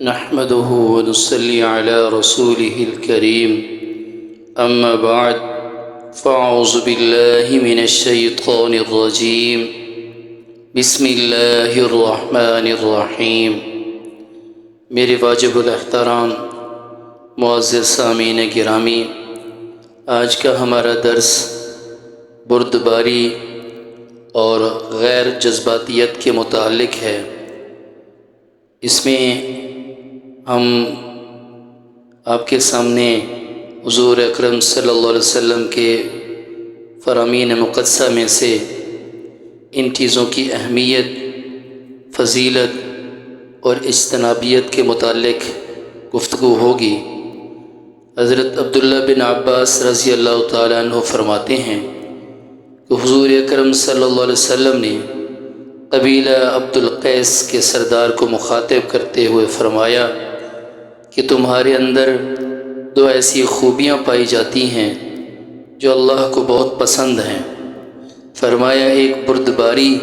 نحمده ونصلي على رسوله الكريم أما بعد فأعوذ بالله من الشيطان الرجيم بسم اللہ الرحمن الرحیم۔ میرے واجب الاحترام معزز سامعین گرامی، آج کا ہمارا درس بردباری اور غیر جذباتیت کے متعلق ہے۔ اس میں ہم آپ کے سامنے حضور اکرم صلی اللہ علیہ وسلم کے فرامین مقدسہ میں سے ان چیزوں کی اہمیت، فضیلت اور اجتنابیت کے متعلق گفتگو ہوگی۔ حضرت عبداللہ بن عباس رضی اللہ تعالیٰ عنہ فرماتے ہیں کہ حضور اکرم صلی اللہ علیہ وسلم نے قبیلہ عبد القیس کے سردار کو مخاطب کرتے ہوئے فرمایا کہ تمہارے اندر دو ایسی خوبیاں پائی جاتی ہیں جو اللہ کو بہت پسند ہیں۔ فرمایا ایک بردباری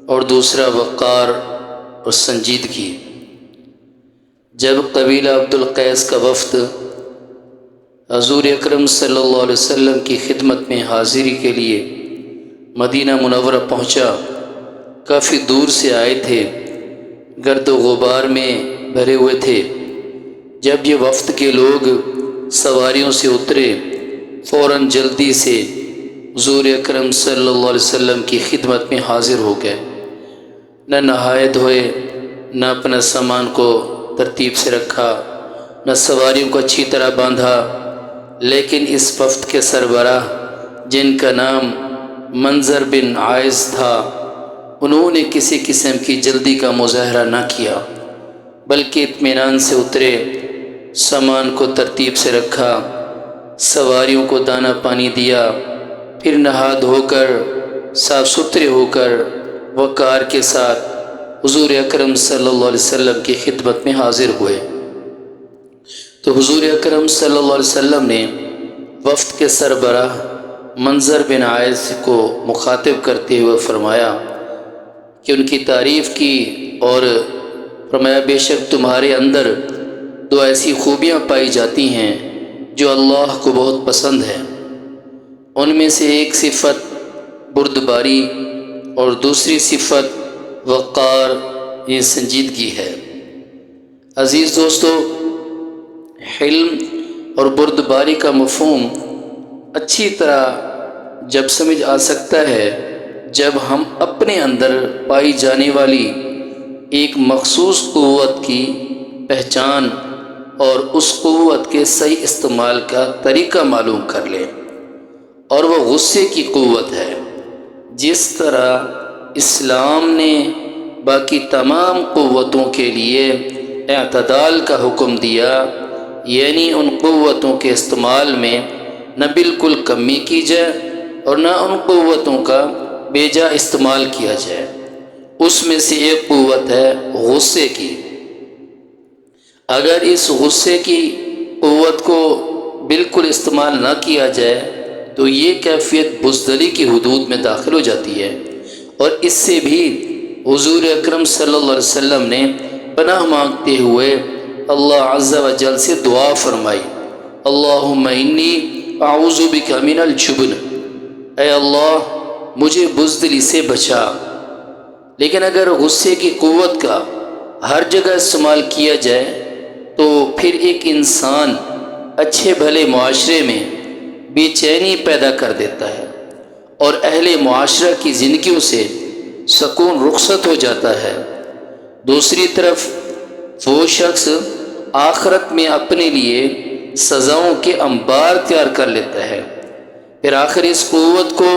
اور دوسرا وقار اور سنجیدگی۔ جب قبیلہ عبد القیس کا وفد حضور اکرم صلی اللہ علیہ وسلم کی خدمت میں حاضری کے لیے مدینہ منورہ پہنچا، کافی دور سے آئے تھے، گرد و غبار میں بھرے ہوئے تھے۔ جب یہ وفد کے لوگ سواریوں سے اترے، فوراً جلدی سے حضور اکرم صلی اللہ علیہ وسلم کی خدمت میں حاضر ہو گئے۔ نہ نہائے دھوئے، نہ اپنا سامان کو ترتیب سے رکھا، نہ سواریوں کو اچھی طرح باندھا، لیکن اس وفد کے سربراہ جن کا نام منظر بن عائز تھا، انہوں نے کسی قسم کی جلدی کا مظاہرہ نہ کیا، بلکہ اطمینان سے اترے، سامان کو ترتیب سے رکھا، سواریوں کو دانہ پانی دیا، پھر نہا دھو کر صاف ستھرے ہو کر وقار کے ساتھ حضور اکرم صلی اللہ علیہ وسلم کی خدمت میں حاضر ہوئے۔ تو حضور اکرم صلی اللہ علیہ وسلم نے وفد کے سربراہ منظر بن عائز کو مخاطب کرتے ہوئے فرمایا کہ ان کی تعریف کی اور فرمایا بے شک تمہارے اندر دو ایسی خوبیاں پائی جاتی ہیں جو اللہ کو بہت پسند ہے۔ ان میں سے ایک صفت بردباری اور دوسری صفت وقار، یہ سنجیدگی ہے۔ عزیز دوستو، حلم اور بردباری کا مفہوم اچھی طرح جب سمجھ آ سکتا ہے جب ہم اپنے اندر پائی جانے والی ایک مخصوص قوت کی پہچان اور اس قوت کے صحیح استعمال کا طریقہ معلوم کر لیں، اور وہ غصے کی قوت ہے۔ جس طرح اسلام نے باقی تمام قوتوں کے لیے اعتدال کا حکم دیا، یعنی ان قوتوں کے استعمال میں نہ بالکل کمی کی جائے اور نہ ان قوتوں کا بے جا استعمال کیا جائے، اس میں سے ایک قوت ہے غصے کی۔ اگر اس غصے کی قوت کو بالکل استعمال نہ کیا جائے تو یہ کیفیت بزدلی کی حدود میں داخل ہو جاتی ہے، اور اس سے بھی حضور اکرم صلی اللہ علیہ وسلم نے پناہ مانگتے ہوئے اللہ عز و جل سے دعا فرمائی، اللہم انی اعوذ بک من الجبن، اے اللہ مجھے بزدلی سے بچا۔ لیکن اگر غصے کی قوت کا ہر جگہ استعمال کیا جائے تو پھر ایک انسان اچھے بھلے معاشرے میں بے چینی پیدا کر دیتا ہے، اور اہل معاشرہ کی زندگیوں سے سکون رخصت ہو جاتا ہے۔ دوسری طرف وہ شخص آخرت میں اپنے لیے سزاؤں کے انبار تیار کر لیتا ہے۔ پھر آخر اس قوت کو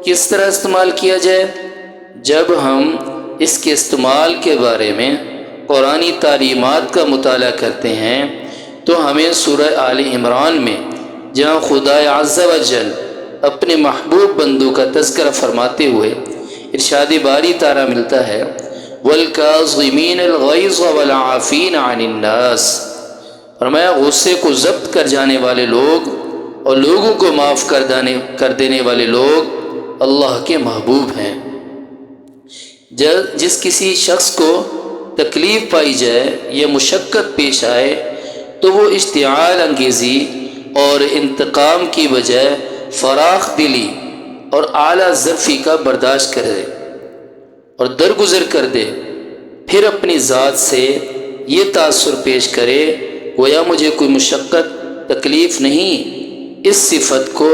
کس طرح استعمال کیا جائے؟ جب ہم اس کے استعمال کے بارے میں قرآنی تعلیمات کا مطالعہ کرتے ہیں تو ہمیں سورہ آل عمران میں جہاں خدا عز و جل اپنے محبوب بندوں کا تذکرہ فرماتے ہوئے ارشاد باری تعالیٰ ملتا ہے، وَالْكَاظِمِينَ الْغَيْظَ وَالْعَافِينَ عَنِ النَّاسِ، فرمایا غصے کو ضبط کر جانے والے لوگ اور لوگوں کو معاف کر دینے والے لوگ اللہ کے محبوب ہیں۔ جس کسی شخص کو تکلیف پائی جائے یا مشقت پیش آئے تو وہ اشتعال انگیزی اور انتقام کی بجائے فراخ دلی اور اعلیٰ ظرفی کا برداشت کرے اور درگزر کر دے، پھر اپنی ذات سے یہ تاثر پیش کرے گویا مجھے کوئی مشقت تکلیف نہیں۔ اس صفت کو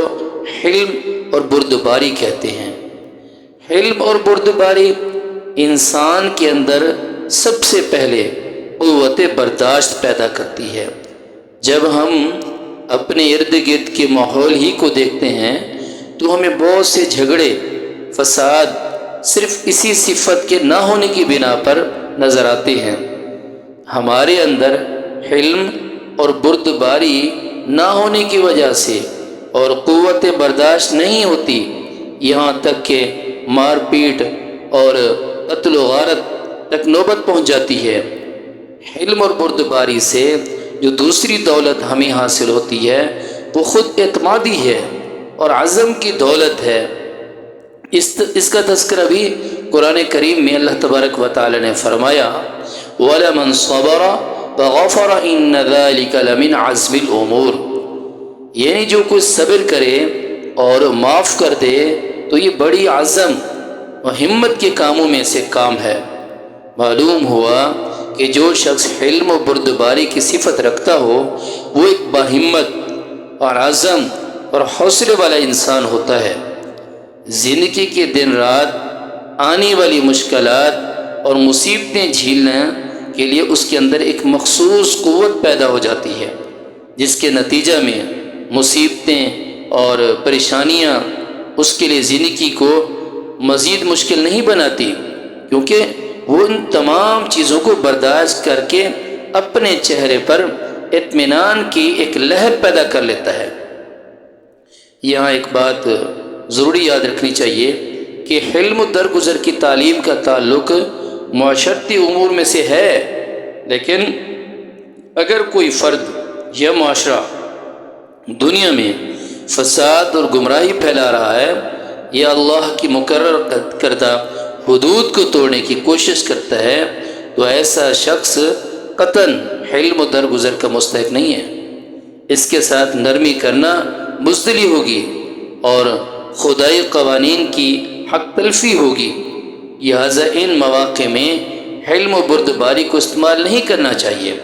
حلم اور بردباری کہتے ہیں۔ حلم اور بردباری انسان کے اندر سب سے پہلے قوت برداشت پیدا کرتی ہے۔ جب ہم اپنے ارد گرد کے ماحول ہی کو دیکھتے ہیں تو ہمیں بہت سے جھگڑے، فساد صرف اسی صفت کے نہ ہونے کی بنا پر نظر آتے ہیں۔ ہمارے اندر حلم اور بردباری نہ ہونے کی وجہ سے اور قوت برداشت نہیں ہوتی، یہاں تک کہ مار پیٹ اور قتل و غارت تک نوبت پہنچ جاتی ہے۔ حلم اور بردباری سے جو دوسری دولت ہمیں حاصل ہوتی ہے وہ خود اعتمادی ہے اور عزم کی دولت ہے۔ اس کا تذکرہ بھی قرآن کریم میں اللہ تبارک و تعالی نے فرمایا وَلَمَنْ صَبَرَ وَغَفَرَ إِنَّ ذَلِكَ لَمِنْ عَزْمِ الْأُمُورِ، یعنی جو کوئی صبر کرے اور معاف کر دے تو یہ بڑی عزم و ہمت کے کاموں میں سے کام ہے۔ معلوم ہوا کہ جو شخص حلم و بردباری کی صفت رکھتا ہو وہ ایک باہمت اور عزم اور حوصلے والا انسان ہوتا ہے۔ زندگی کے دن رات آنے والی مشکلات اور مصیبتیں جھیلنے کے لیے اس کے اندر ایک مخصوص قوت پیدا ہو جاتی ہے، جس کے نتیجہ میں مصیبتیں اور پریشانیاں اس کے لیے زندگی کو مزید مشکل نہیں بناتی، کیونکہ وہ ان تمام چیزوں کو برداشت کر کے اپنے چہرے پر اطمینان کی ایک لہر پیدا کر لیتا ہے۔ یہاں ایک بات ضروری یاد رکھنی چاہیے کہ حلم و درگزر کی تعلیم کا تعلق معاشرتی امور میں سے ہے، لیکن اگر کوئی فرد یا معاشرہ دنیا میں فساد اور گمراہی پھیلا رہا ہے یا اللہ کی مقرر کردہ حدود کو توڑنے کی کوشش کرتا ہے تو ایسا شخص قطعاً حلم و درگزر کا مستحق نہیں ہے۔ اس کے ساتھ نرمی کرنا بزدلی ہوگی اور خدائی قوانین کی حق تلفی ہوگی، لہذا ان مواقع میں حلم و بردباری کو استعمال نہیں کرنا چاہیے۔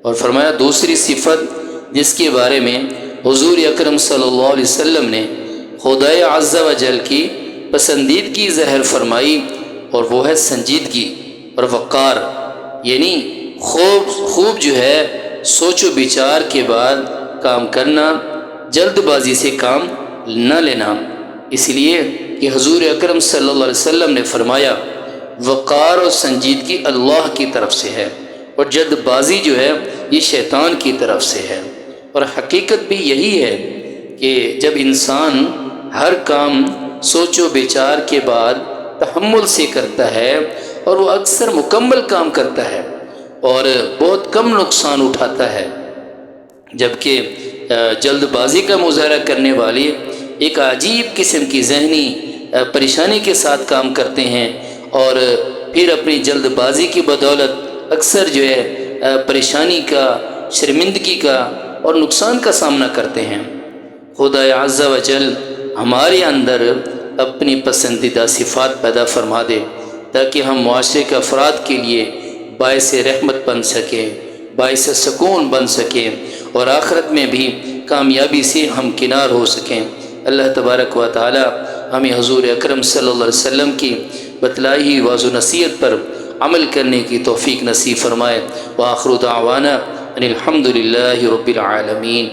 اور فرمایا دوسری صفت جس کے بارے میں حضور اکرم صلی اللہ علیہ وسلم نے خدائے عز و جل کی پسندیدگی ظاہر فرمائی اور وہ ہے سنجیدگی اور وقار، یعنی خوب جو ہے سوچ و بچار کے بعد کام کرنا، جلد بازی سے کام نہ لینا۔ اس لیے کہ حضور اکرم صلی اللہ علیہ وسلم نے فرمایا وقار اور سنجیدگی اللہ کی طرف سے ہے اور جلد بازی جو ہے یہ شیطان کی طرف سے ہے۔ اور حقیقت بھی یہی ہے کہ جب انسان ہر کام سوچ و بچار کے بعد تحمل سے کرتا ہے اور وہ اکثر مکمل کام کرتا ہے اور بہت کم نقصان اٹھاتا ہے، جبکہ جلد بازی کا مظاہرہ کرنے والے ایک عجیب قسم کی ذہنی پریشانی کے ساتھ کام کرتے ہیں اور پھر اپنی جلد بازی کی بدولت اکثر جو ہے پریشانی کا، شرمندگی کا اور نقصان کا سامنا کرتے ہیں۔ خدا عز و جل ہمارے اندر اپنی پسندیدہ صفات پیدا فرما دے تاکہ ہم معاشرے کے افراد کے لیے باعث رحمت بن سکیں، باعث سکون بن سکیں اور آخرت میں بھی کامیابی سے ہمکنار ہو سکیں۔ اللہ تبارک و تعالی ہمیں حضور اکرم صلی اللہ علیہ وسلم کی بتلائی واضح نصیحت پر عمل کرنے کی توفیق نصیب فرمائے۔ وآخر دعوانا ان الحمد للہ رب العالمین۔